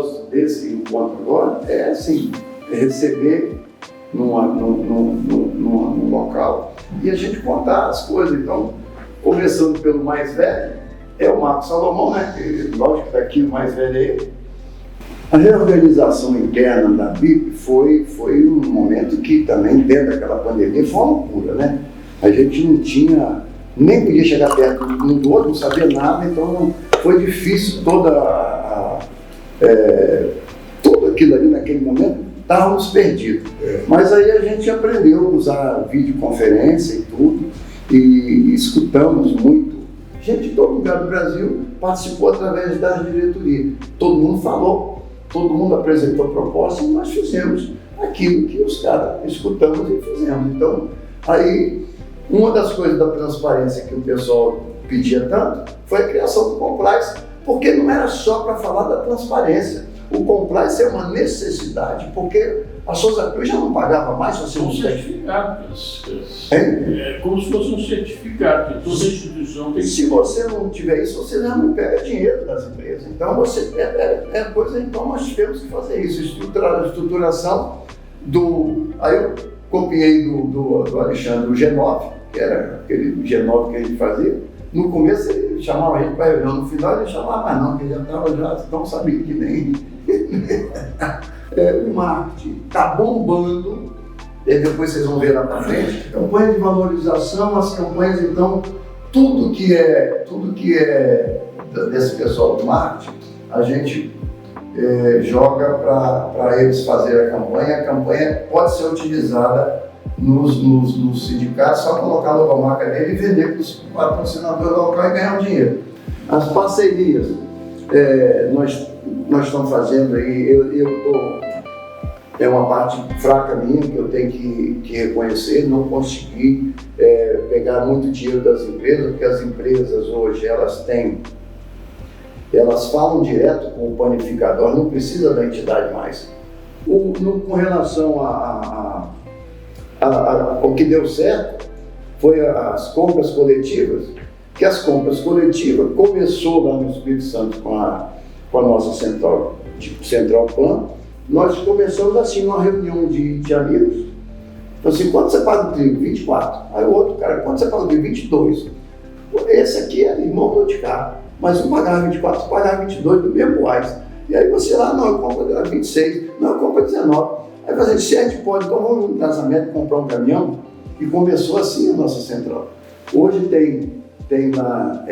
propósito desse encontro agora é assim, receber num local e a gente contar as coisas. Então, começando pelo mais velho, é o Marcos Salomão, né? Que, lógico que daqui o mais velho é ele. A reorganização interna da BIP foi um momento que também, dentro daquela pandemia, foi uma loucura, né? A gente não tinha, nem podia chegar perto um do outro, não sabia nada, então foi difícil tudo aquilo ali naquele momento, estávamos perdidos. Mas aí a gente aprendeu a usar videoconferência e tudo, e escutamos muito. Gente de todo lugar do Brasil participou através das diretorias. Todo mundo falou, todo mundo apresentou propostas e nós fizemos aquilo que os caras escutamos e fizemos. Então, aí, uma das coisas da transparência que o pessoal pedia tanto foi a criação do Compliance, porque não era só para falar da transparência. O Compliance é uma necessidade, porque a Souza Cruz já não pagava mais se você não certificado. É como se fosse um certificado que toda instituição tem. Se você não tiver isso, você já não pega dinheiro das empresas. Então, então nós temos que fazer isso. Estruturação do. Aí eu copiei do Alexandre o G9, que era aquele G9 que a gente fazia. No começo ele chamava a gente para reunião, no final ele chamava mais não, porque ele já estava tão sabido que nem. O marketing está bombando, e depois vocês vão ver lá para frente, campanha de valorização, as campanhas, então, tudo que é desse pessoal do marketing, a gente joga para eles fazerem a campanha pode ser utilizada nos sindicatos, só colocar a logomarca dele e vender para os patrocinadores locais e ganhar o dinheiro. As parcerias, nós estamos fazendo aí, é uma parte fraca minha que eu tenho que reconhecer, não consegui pegar muito dinheiro das empresas, porque as empresas hoje elas falam direto com o panificador, não precisa da entidade mais. Com relação o que deu certo foi as compras coletivas, que as compras coletivas começou lá no Espírito Santo com a nossa Central Pan. Nós começamos assim, numa reunião de amigos. Então assim, quanto você paga o trigo? 24. Aí o outro cara, quanto você paga o trigo? 22. Esse aqui é irmão do de carro, mas um pagava 24, outro pagava 22 do mesmo reais. E aí você lá, não, eu compro 26, não, eu compro 19. Aí você, se a gente pode, então vamos no casamento comprar um caminhão. E começou assim a nossa central. Hoje tem lá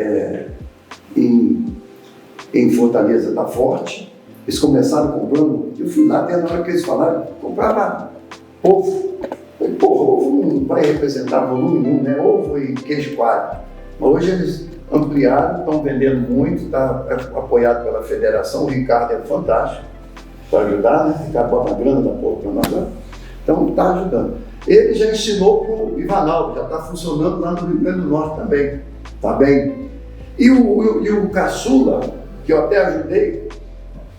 em Fortaleza da Forte, eles começaram comprando, eu fui lá até na hora que eles falaram, comprava ovo. Eu falei, porra, ovo não vai representar volume nenhum, né? Ovo e queijo coalho. Mas hoje eles ampliaram, estão vendendo muito, está apoiado pela federação, o Ricardo é fantástico para ajudar, né? Ricardo bota a grana da porra para nós, então está ajudando. Ele já ensinou para o Ivanaldo, já está funcionando lá no Rio Grande do Norte também, está bem. E o caçula, que eu até ajudei,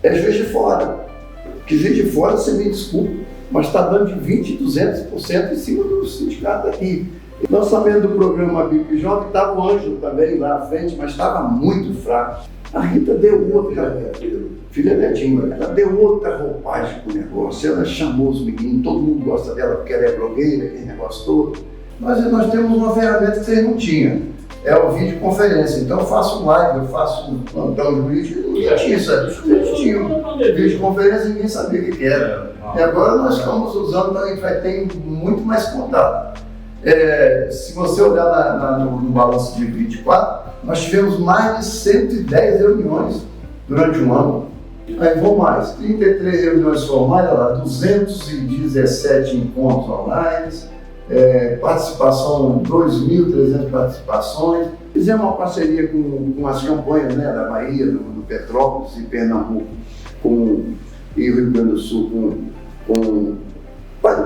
é Juiz de Fora. Que Juiz de Fora, você me desculpa, mas está dando de 20% e 200% em cima do sindicato aqui. Lançamento do programa BIP Jovem, estava o Ângelo também lá à frente, mas estava muito fraco. A Rita deu outra, filha Netinho, ela deu outra roupagem para o negócio, ela chamou os meninos, todo mundo gosta dela porque ela é blogueira, aquele negócio todo. Nós temos uma ferramenta que vocês não tinham, é o videoconferência. Então eu faço live, eu faço um plantão jurídico, ninguém tinha isso, eles tinham videoconferência, ninguém sabia o que era. E agora nós estamos usando, então a gente vai ter muito mais contato. Se você olhar no balanço de 24, nós tivemos mais de 110 reuniões durante um ano. Aí vão mais, 33 reuniões formais, 217 encontros online, participação, 2.300 participações. Fizemos uma parceria com as campanhas, né, da Bahia, do Petrópolis e Pernambuco, e Rio Grande do Sul, com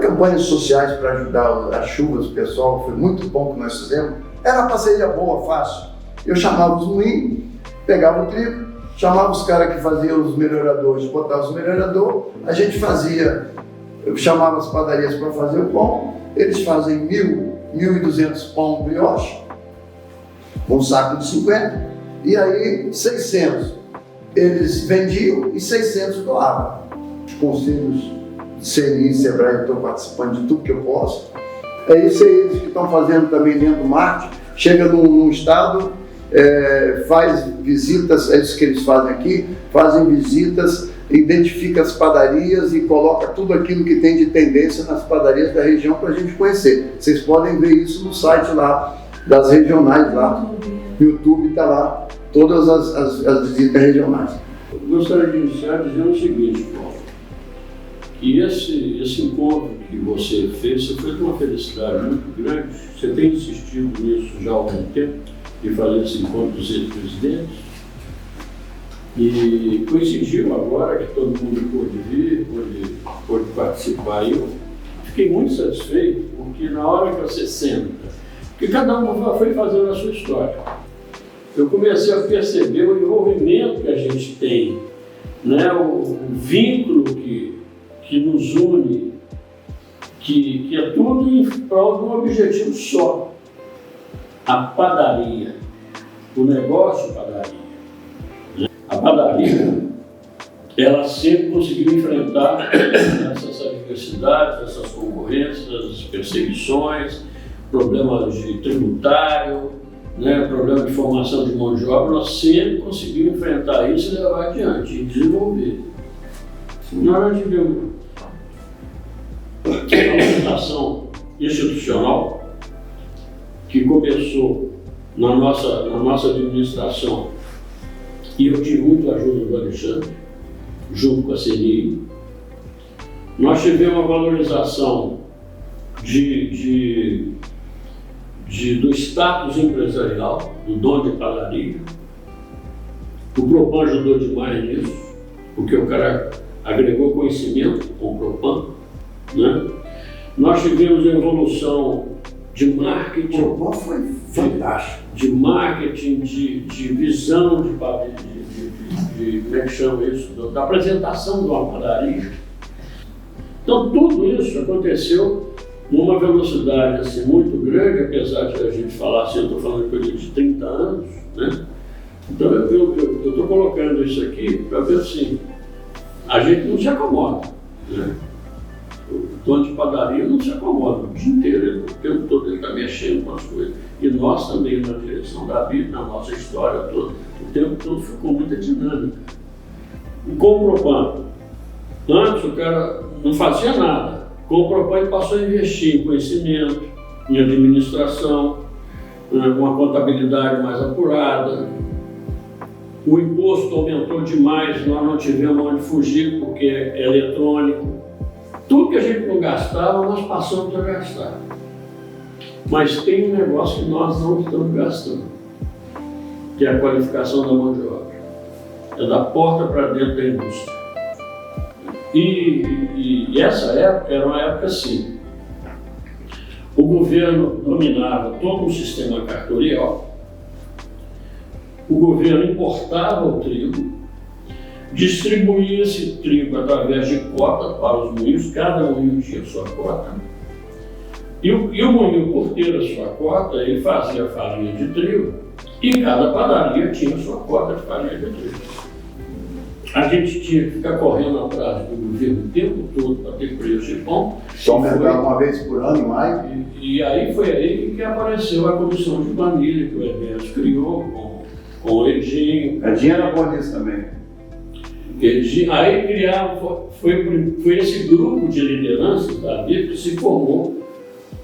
campanhas sociais para ajudar as chuvas, o pessoal, foi muito bom que nós fizemos. Era uma parceria boa, fácil. Eu chamava os moinhos, pegava o trigo, chamava os caras que faziam os melhoradores, botava os melhoradores, a gente fazia, eu chamava as padarias para fazer o pão, eles fazem 1.200 pão brioche, com um saco de 50, e aí 600. eles vendiam e 600 doavam. Os conselhos de CNI e Sebrae estão participando de tudo que eu posso. É isso aí, eles que estão fazendo também dentro do marketing. Chega num estado, faz visitas, é isso que eles fazem aqui, fazem visitas, identifica as padarias e coloca tudo aquilo que tem de tendência nas padarias da região para a gente conhecer. Vocês podem ver isso no site lá, das regionais lá. YouTube está lá, todas as visitas regionais. Eu gostaria de iniciar dizendo o seguinte, Paulo, que esse encontro que você fez de uma felicidade muito grande. Você tem insistido nisso já há algum tempo, de fazer esse encontro dos presidentes, e coincidiu agora que todo mundo pôde vir, pôde participar. Eu fiquei muito satisfeito, porque na hora que você senta, porque cada um foi fazendo a sua história, eu comecei a perceber o envolvimento que a gente tem, né? O vínculo que nos une, que é tudo em prol de um objetivo só: a padaria, o negócio padaria. A padaria, ela sempre conseguiu enfrentar essas adversidades, essas concorrências, essas perseguições, problemas de tributário, né, problema de formação de mão de obra. Nós sempre conseguimos enfrentar isso e levar adiante, e desenvolver. Nós tivemos uma organização institucional que começou na nossa administração, e eu tive muita ajuda do Alexandre, junto com a CNI. Nós tivemos uma valorização do status empresarial, do dono de padaria. O Propan ajudou demais nisso, porque o cara agregou conhecimento com o Propan, né? Nós tivemos a evolução de marketing. O Propan foi fantástico. De marketing, de visão de como é que chama isso? Da apresentação de uma padaria. Então tudo isso aconteceu numa velocidade assim, muito grande, apesar de a gente falar assim, eu estou falando de coisa de 30 anos, né? Então eu estou colocando isso aqui para ver assim, a gente não se acomoda, né? O dono de padaria não se acomoda o dia inteiro, o tempo todo ele está mexendo com as coisas. E nós também, na direção da vida, na nossa história toda, o tempo todo ficou muita dinâmica. E com o Propan, antes o cara não fazia nada. Com o Propan ele passou a investir em conhecimento, em administração, uma contabilidade mais apurada. O imposto aumentou demais, nós não tivemos onde fugir porque é eletrônico. Tudo que a gente não gastava, nós passamos a gastar. Mas tem um negócio que nós não estamos gastando, que é a qualificação da mão de obra. É da porta para dentro da indústria. E essa época era uma época assim. O governo dominava todo um sistema cartorial, o governo importava o trigo, distribuía esse trigo através de cota para os moinhos, cada moinho tinha sua cota. E o moinho, por ter a sua cota, ele fazia farinha de trigo e cada padaria tinha sua cota de farinha de trigo. A gente tinha que ficar correndo atrás do governo o tempo todo para ter preço de pão. Só aumentava uma vez por ano e mais. E aí foi aí que apareceu a comissão de planilha que o Ernesto criou com o Edinho. Edinho era bom nisso também. Aí criaram, foi esse grupo de lideranças da BIB que se formou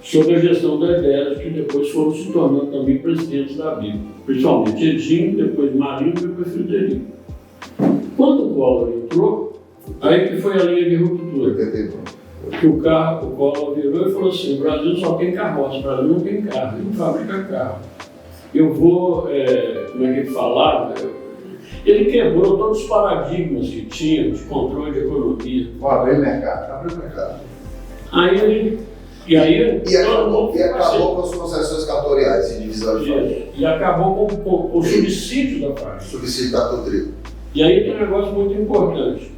sob a gestão da Edélia, que depois foram se tornando também presidentes da BIB, principalmente Edinho, depois Marinho e depois Frederico. Quando o Collor entrou, aí que foi a linha de ruptura. Que o Collor virou e falou assim: o Brasil só tem carroça, o Brasil não tem carro, ele não fabrica carro. Eu vou, como é que ele falava? Ele quebrou todos os paradigmas que tinha de controle de economia. Abriu mercado. E acabou com as concessões cartoriais e divisão de farinha. E acabou com o subsídio da farinha. Subsídio do trigo. E aí tem um negócio muito importante.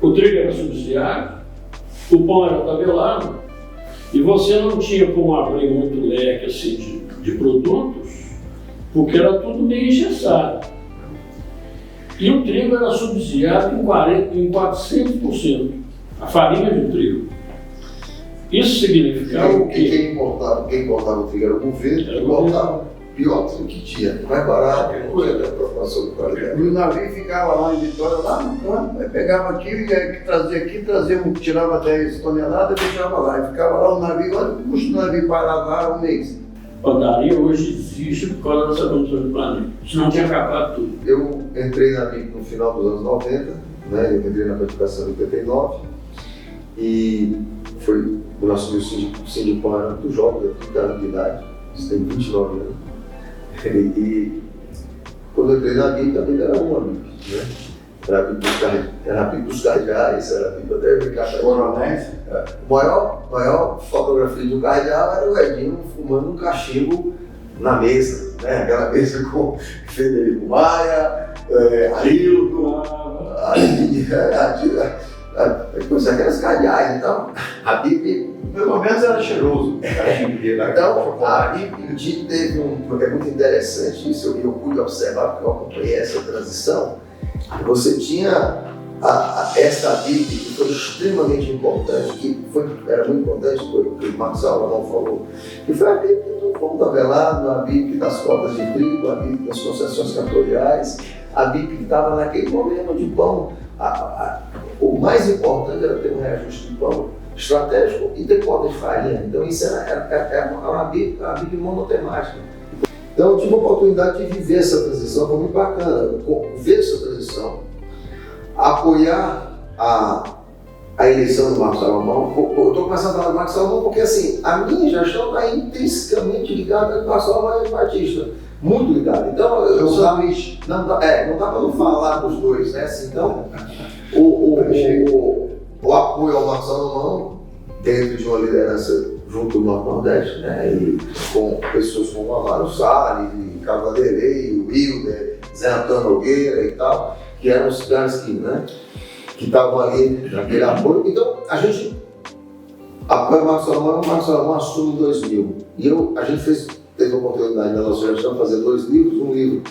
O trigo era subsidiado, o pão era tabelado, e você não tinha como abrir muito leque assim, de produtos, porque era tudo meio engessado. E o trigo era subsidiado em 400%, a farinha de trigo. Isso significava o quê? Quem importava o trigo era o governo, que importava pior do que tinha, mais barato, não tinha preocupação de qualidade. E o navio ficava lá em Vitória, lá no canto, aí pegava aquilo e aí trazia, tirava 10 toneladas e deixava lá. E ficava lá o navio, olha o custo do navio parar lá um mês. A padaria hoje existe por causa dessa condição do planeta. Senão tinha acabado tudo. Eu entrei na BIP no final dos anos 90, né? Eu entrei na codificação em 89 e foi o nosso sindicato era muito jovem, eu tinha 30 anos de idade, isso tem 29 anos. E quando eu entrei na BIP, a BIP era uma BIP, né? Era a BIP dos cardeais, era a BIP até brincar. Coronéis? Maior fotografia de um cardeal era o Edinho fumando um cachimbo na mesa, né? Aquela mesa com Federico Maia, Arildo, aquelas cardeais. Então, a BIP, pelo menos era cheiroso. então, a BIP teve é muito interessante isso, eu pude observar, porque eu acompanhei essa transição. Você tinha essa BIP que foi extremamente importante, era muito importante, foi o que o Marcos Salomão falou, que foi a BIP do Fundo Tabelado, a BIP das cotas de trigo, a BIP das concessões cartoriais, a BIP que estava naquele momento de pão. O mais importante era ter um reajuste de pão estratégico e ter cota de farinha. Então isso era uma BIP monotemática. Então eu tive a oportunidade de viver essa transição, foi muito bacana, ver essa transição, apoiar a eleição do Marcos Salomão. Eu estou começando a falar do Marcos Salomão porque assim, a minha gestão está intrinsecamente ligada ao Marcos Salomão e Batista, muito ligada. Então eu não dá para não falar dos dois, né? Assim, então o apoio ao Marcos Salomão dentro de uma liderança junto do Norte-Nordeste, né? E com pessoas como Amaro Salles, Cavadeirei, o Wilder, Zé Antônio Nogueira e tal, que eram os caras que estavam ali naquele apoio. Então a gente apoia o Marcos Salomão assume em 2000. E a gente teve a oportunidade na nossa gestão de fazer 2 livros, um livro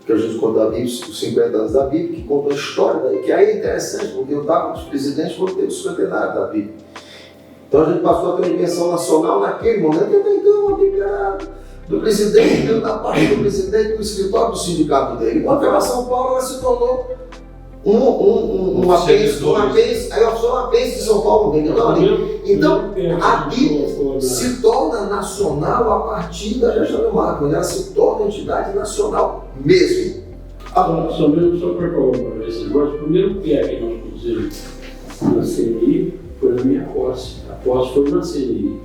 que a gente conta a BIP, os 50 anos da BIP, que conta a história daí, que aí é interessante, porque eu estava com os presidentes quando teve o centenário da BIP. Então a gente passou a ter uma dimensão nacional naquele momento, e até então a BIP era do presidente, dentro da parte do presidente do escritório do sindicato dele. Quando ela São Paulo, ela se tornou uma base de São Paulo. Então a BIP se torna nacional a partir da gestão do Marco, ela se torna entidade nacional mesmo. Só para corroborar esse negócio, o primeiro pé que nós pusemos na CNI foi na minha posse. A posse foi na CNI.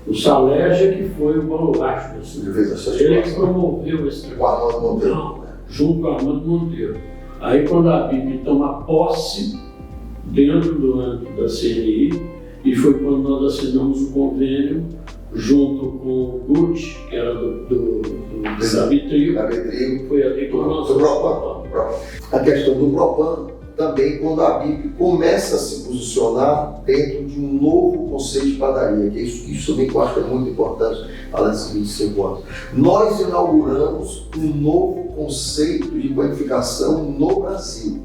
O Salerja que foi o baluarte desse negócio. Ele que promoveu esse negócio. Junto com o Armando Monteiro. Aí quando a BIP toma posse dentro do âmbito da CNI, e foi quando nós assinamos o convênio junto com o Gucci, que era do Sabitrigo, foi ali que nós do Propan. A questão do Propan também quando a BIP começa a se posicionar dentro de um novo conceito de padaria, que isso também que eu acho que é muito importante, além desses 25 anos. Nós inauguramos um novo conceito de panificação no Brasil.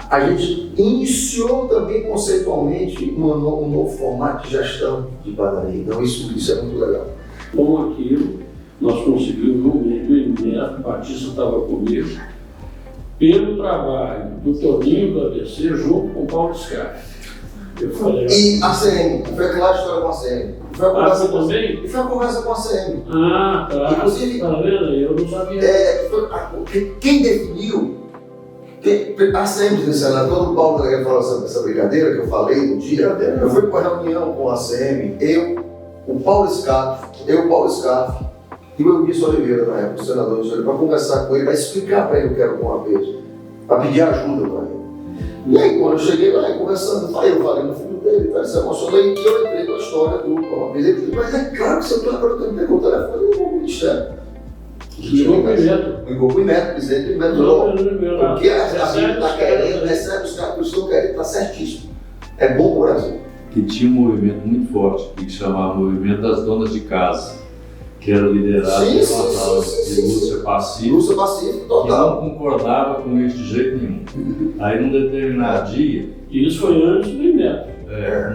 A gente iniciou também conceitualmente um novo formato de gestão de padaria. Então isso é muito legal. Com aquilo, nós conseguimos no Neto, o Batista estava comigo, pelo trabalho do Toninho do ABC junto com o Paulo Scarfe. E a CM, foi aquela história com a CM. Foi a conversa com a CM. Ah, tá. Inclusive, tá vendo? Eu não sabia. Quem definiu, a CM do senador, o Paulo Nogueira falou sobre essa brincadeira que eu falei no dia. Eu fui para uma reunião com a CM, o Paulo Scarfe e o Eunice Oliveira, na época, o senador de Oliveira, para conversar com ele, para explicar para ele o que era o Comapeso, para pedir ajuda para ele. E aí, quando eu cheguei lá, conversando, eu falei no filho dele, ele se emocionou e eu entrei com a história do Comapeso. Ele disse, mas é claro que você não agora eu pegou o telefone e ligou para o Ministério. Ligou para o Neto, o presidente do Neto. O que a gente está querendo, recebe os caras que estão querendo, está certíssimo. É bom para o Brasil. Que tinha um movimento muito forte, que chamava Movimento das Donas de Casa, que era liderado Sim, por sim, uma tal sim, de sim, Lúcia Pacífico, Lúcia Pacífico, que total. não concordava com isso de jeito nenhum. Aí num determinado dia, E isso foi antes do INEP.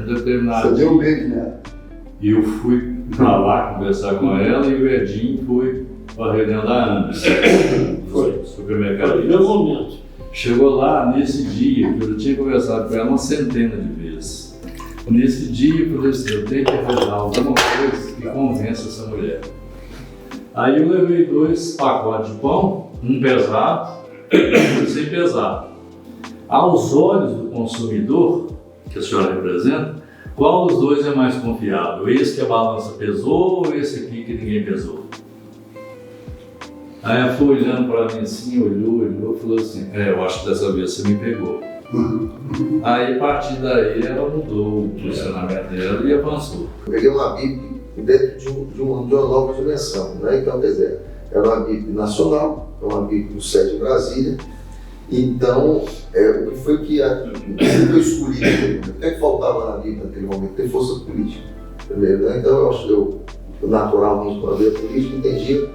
num determinado Você dia, deu um beijo nela. eu fui pra lá conversar com ela e o Edinho foi para a reunião da AMES, Foi. supermercado. Foi meu momento. Chegou lá nesse dia, que eu já tinha conversado com ela uma centena de vezes. Nesse dia eu falei assim, eu tenho que arranjar alguma coisa que convença essa mulher. Aí eu levei 2 pacotes de pão, um pesado e outro sem pesar. Aos olhos do consumidor, que a senhora representa, qual dos dois é mais confiável? Esse que a balança pesou ou esse aqui que ninguém pesou? Aí ela foi olhando para mim assim, olhou e falou assim, eu acho que dessa vez você me pegou. Aí a partir daí ela mudou o posicionamento dela e avançou. Eu peguei uma BIP dentro de uma nova dimensão, né? Então, quer dizer, era uma BIP nacional, uma BIP no sede em Brasília. Então, o que foi que eu escolhi? O que é que faltava na BIP naquele momento? Ter força política, primeiro, né? Então, eu acho que eu naturalmente, quando eu política, entendia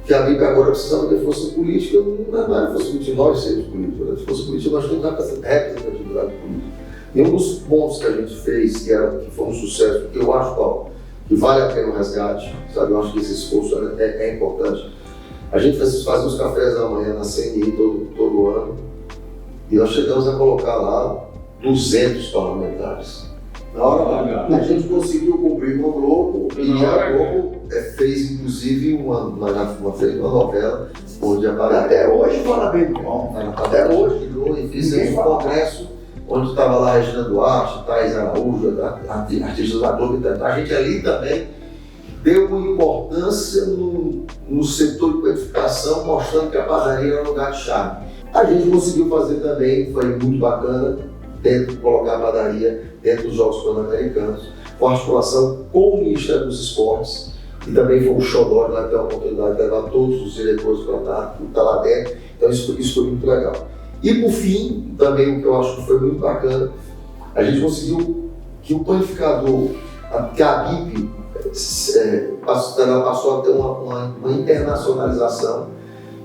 que a BIP agora precisava ter força política, não era força política nós sermos políticos, era força política nós temos representatividade política. E um dos pontos que a gente fez, que foi um sucesso, que eu acho, Paulo, que vale a pena o resgate, sabe? Eu acho que esse esforço é importante. A gente fazia os cafés da manhã na CNI todo ano, e nós chegamos a colocar lá 200 parlamentares. Na hora a gente conseguiu cumprir com o Globo, e a Globo fez inclusive uma novela onde apareceu. Até hoje fala bem do pão. Até hoje, e fizemos um congresso onde estava lá a Regina Duarte, Thais Araújo, artistas da Globo e tal. A gente ali também deu uma importância no setor de codificação, mostrando que a padaria era um lugar de chave. A gente conseguiu fazer também, foi muito bacana, colocar a padaria dentro dos Jogos Pan-Americanos, com articulação com o Ministério dos Esportes, e também foi um xodó de lá ter a oportunidade de levar todos os diretores para estar lá dentro. Então isso foi muito legal. E por fim, também o que eu acho que foi muito bacana, a gente conseguiu que o panificador, que a BIP passou a ter uma internacionalização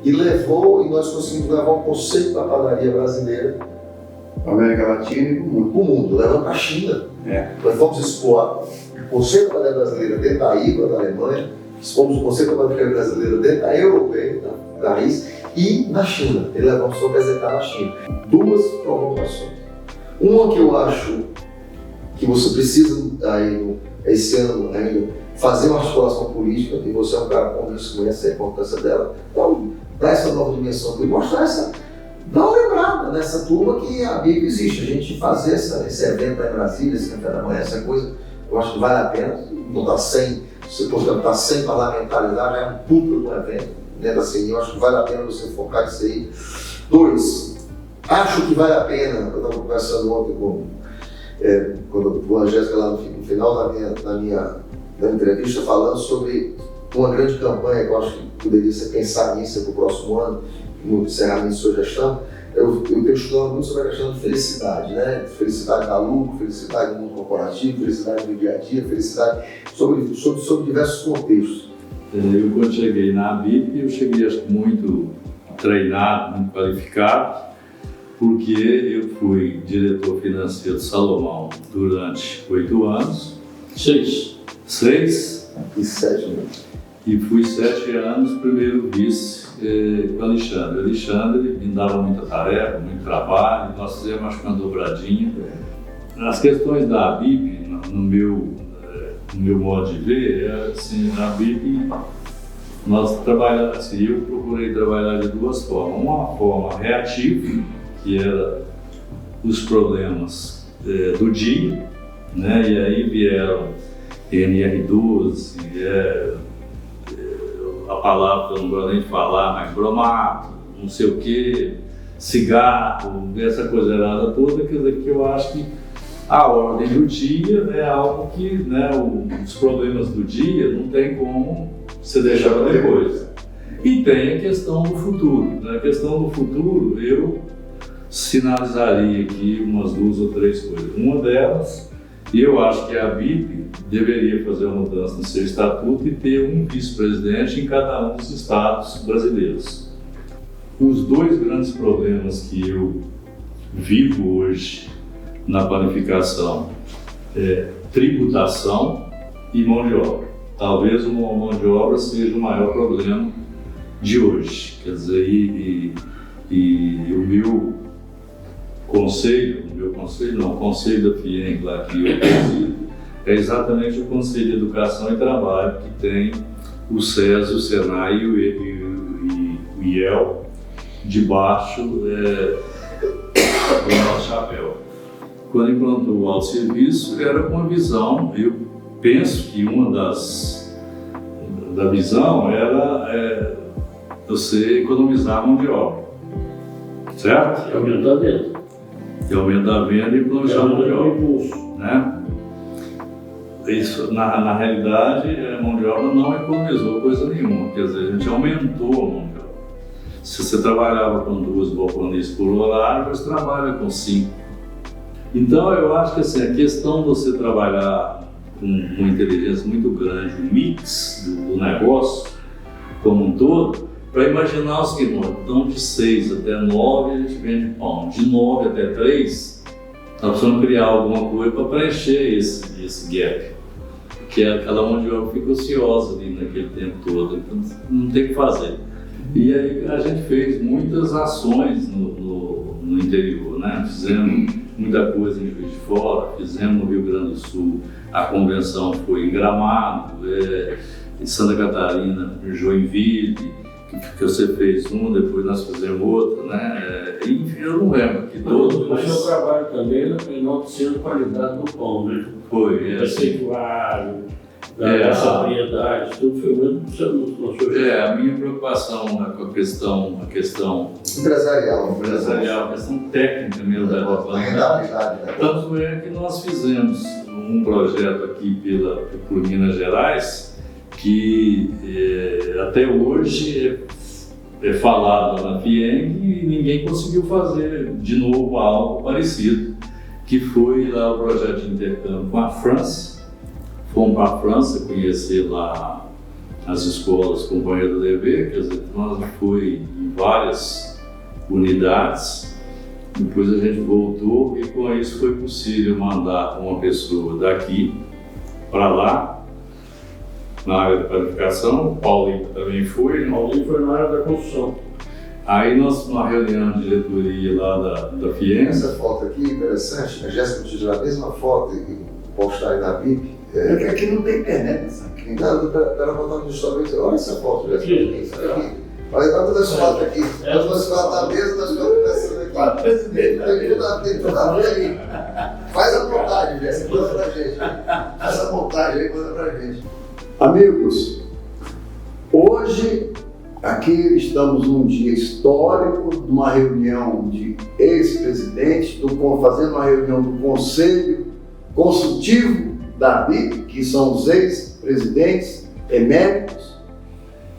e nós conseguimos levar o conceito da padaria brasileira para a América Latina e para o mundo, levando para a China. Nós fomos expor o conceito da padaria brasileira dentro da IVA, da Alemanha, expomos o conceito da padaria brasileira dentro da europeia, da raiz, e na China. Ele levamos para apresentar na China. 2 provocações. Uma que eu acho que você precisa, esse ano ainda, fazer uma articulação política, e você é um cara como isso, conhece a importância dela, então, dar essa nova dimensão e mostrar dá uma lembrada nessa turma que a BIP existe. A gente fazer esse evento aí em Brasília, esse café da manhã, essa coisa, eu acho que vale a pena. Não está sem parlamentarizar, já é um puta de um evento, né, da CNI. Eu acho que vale a pena você focar nisso aí. 2, acho que vale a pena, eu estava conversando ontem com a Angélica lá no final da minha entrevista, falando sobre uma grande campanha que eu acho que poderia ser pensar nisso para o próximo ano, no encerramento de sua gestão. Eu tenho estudado muito sobre a questão de felicidade, né? Felicidade da lucro, felicidade no mundo corporativo, felicidade no dia a dia, felicidade sobre diversos contextos. Eu, quando cheguei na BIP, eu cheguei acho, muito treinado, muito qualificado, porque eu fui diretor financeiro de Salomão durante 8 anos. 6. E 7 anos. E fui 7 anos primeiro vice com o Alexandre. O Alexandre me dava muita tarefa, muito trabalho, nós fizemos acho que uma dobradinha. As questões da BIP, no meu modo de ver, assim, na BIP nós trabalhamos assim, eu procurei trabalhar de 2 formas. Uma forma reativa, que era os problemas do dia, né? E aí vieram NR12, a palavra que eu não gosto nem de falar, mas bromato, não sei o que, cigarro, essa coisa errada toda, quer dizer que eu acho que a ordem do dia é algo que, né, os problemas do dia não tem como você deixar para depois. E tem a questão do futuro. Na questão do futuro, eu sinalizaria aqui umas 2 ou 3 coisas. Uma delas E eu acho que a BIP deveria fazer uma mudança no seu estatuto e ter um vice-presidente em cada um dos estados brasileiros. Os dois grandes problemas que eu vivo hoje na planificação é tributação e mão de obra. Talvez uma mão de obra seja o maior problema de hoje. Quer dizer, o meu conselho da FIENG lá que eu presido, é exatamente o Conselho de Educação e Trabalho, que tem o SES, o SENAI e o IEL debaixo do nosso chapéu. Quando implantou o autosserviço, era com a visão, eu penso que uma da visão era você economizar a mão de obra, certo? E aumentar a venda. E aumentar a venda e economizar a mão de obra, né? Isso, na realidade, a mão de obra não economizou coisa nenhuma, quer dizer, a gente aumentou a mão de obra. Se você trabalhava com 2 balconistas por horário, você trabalha com 5. Então, eu acho que assim, a questão de você trabalhar com uma inteligência muito grande, o mix do negócio como um todo, para imaginar o seguinte, então de 6 até 9 a gente vende pão, de 9 até 3, nós precisamos criar alguma coisa para preencher esse gap, porque aquela mão de obra fica ociosa ali naquele tempo todo, então não tem o que fazer. E aí a gente fez muitas ações no interior, né? Fizemos muita coisa em Juiz de Fora, fizemos no Rio Grande do Sul, a convenção foi em Gramado, em Santa Catarina, em Joinville, que você fez uma, depois nós fizemos outra, né? Enfim, eu não lembro aqui todo. O seu trabalho também na enaltecendo a qualidade do pão, né? Foi, receituário, essa variedade, tudo foi muito no seu a minha preocupação com a questão Empresarial, a questão técnica mesmo da rentabilidade. Tanto é que nós fizemos um projeto aqui por Minas Gerais que até hoje é falado na FIENG e ninguém conseguiu fazer de novo algo parecido, que foi lá o projeto de intercâmbio com a França. Fomos para a França conhecer lá as escolas Companhia do Dever, quer dizer, nós fomos em várias unidades, depois a gente voltou e com isso foi possível mandar uma pessoa daqui para lá, na área de qualificação. O Paulinho também foi. O Paulinho foi na área da construção. Aí nós, numa reunião de diretoria lá da FIENG. Essa foto aqui, interessante, a Jéssica me tirou a mesma foto e postar aí na BIP. É que aqui não tem internet, sabe? Ela botando no story e disse, olha essa foto, Jéssica. Olha, tá todas as fotos aqui. Nós vamos falar na mesa, nós ficamos conversando aqui. Tem tudo a ver aí. Faz a montagem, Jéssica, manda pra gente. Faz a montagem aí, manda pra gente. Amigos, hoje aqui estamos num dia histórico, numa reunião de ex-presidentes, fazendo uma reunião do Conselho Consultivo da BIP, que são os ex-presidentes eméritos,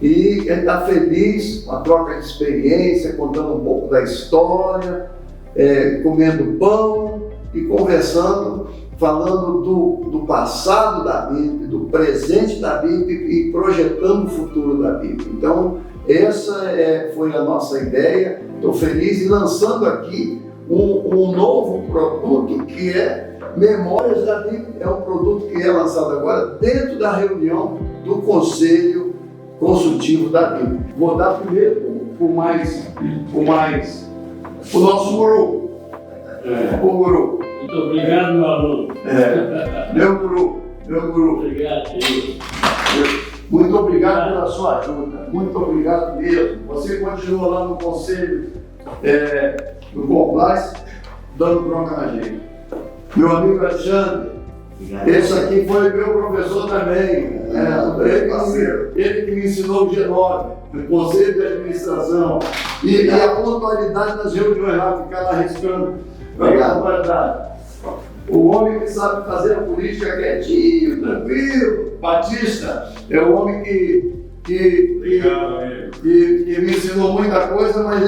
e ele está feliz com a troca de experiência, contando um pouco da história, comendo pão e conversando, falando do passado da BIP, do presente da BIP e projetando o futuro da BIP. Então, essa foi a nossa ideia. Estou feliz e lançando aqui um novo produto que é Memórias da BIP. É um produto que é lançado agora dentro da reunião do Conselho Consultivo da BIP. Vou dar primeiro o nosso guru. O guru. Muito obrigado, meu aluno. Meu guru. Obrigado, querido. Muito obrigado pela sua ajuda. Muito obrigado mesmo. Você continua lá no Conselho do Compliance, dando bronca na gente. Meu amigo Alexandre, esse aqui foi meu professor também. Ele que me ensinou o G9, o Conselho de Administração. E a pontualidade das reuniões lá, ficar lá riscando. Obrigado. O homem que sabe fazer a política quietinho, tranquilo. Batista é o homem que me ensinou muita coisa, mas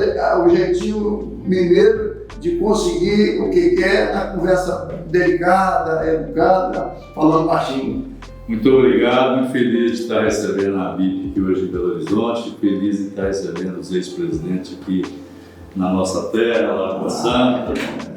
o jeitinho mineiro de conseguir o que quer na conversa delicada, educada, falando baixinho. Muito obrigado, muito feliz de estar recebendo a BIP aqui hoje em Belo Horizonte, feliz de estar recebendo os ex-presidentes aqui na nossa terra, Lagoa Santa.